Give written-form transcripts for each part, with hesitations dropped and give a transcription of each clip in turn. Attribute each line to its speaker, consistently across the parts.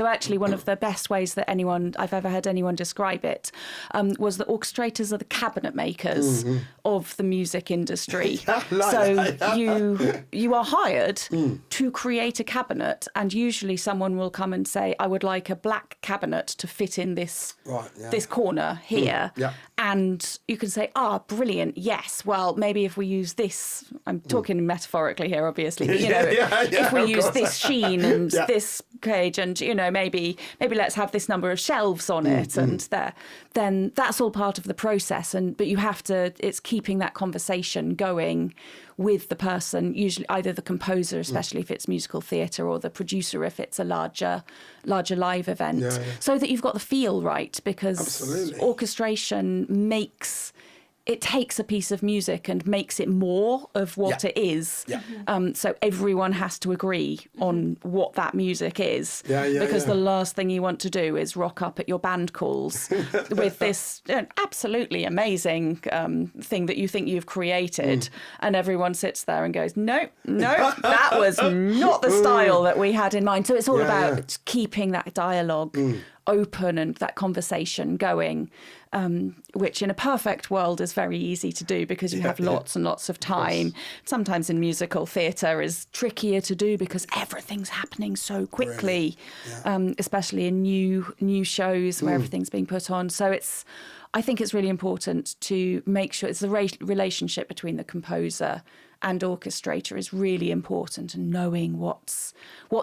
Speaker 1: Though actually one of the best ways that I've ever heard anyone describe it was that orchestrators are the cabinet makers of the music industry. You are hired to create a cabinet, and usually someone will come and say, I would like a black cabinet to fit in this corner here. And you can say, brilliant, yes. Well, maybe if we use this, I'm talking metaphorically here, obviously, but, if we use this sheen and this cage and, maybe let's have this number of shelves on it and there, then that's all part of the process. But you have to, it's keeping that conversation going with the person, usually either the composer, especially if it's musical theatre, or the producer if it's a larger live event, so that you've got the feel right, because orchestration takes a piece of music and makes it more of what it is. So everyone has to agree on what that music is, because the last thing you want to do is rock up at your band calls with this absolutely amazing thing that you think you've created, and everyone sits there and goes, no, that was not the style that we had in mind. So it's all about keeping that dialogue open and that conversation going, which in a perfect world is very easy to do because you have lots and lots of time. Sometimes in musical theatre is trickier to do because everything's happening so quickly, especially in new shows where everything's being put on. So I think it's really important to make sure it's the relationship between the composer and orchestrator is really important, and knowing what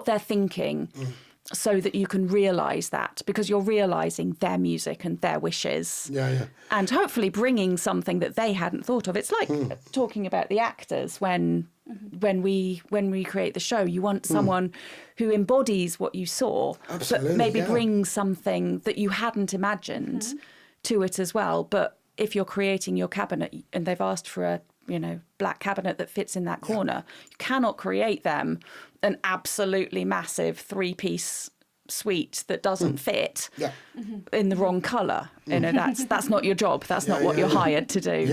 Speaker 1: they're thinking. So that you can realise that, because you're realising their music and their wishes, and hopefully bringing something that they hadn't thought of. It's like talking about the actors when we create the show. You want someone who embodies what you saw, but maybe brings something that you hadn't imagined to it as well. But if you're creating your cabinet and they've asked for a black cabinet that fits in that corner, you cannot create them an absolutely massive 3-piece suite that doesn't fit in the wrong colour. That's not your job. That's not what you're hired to do.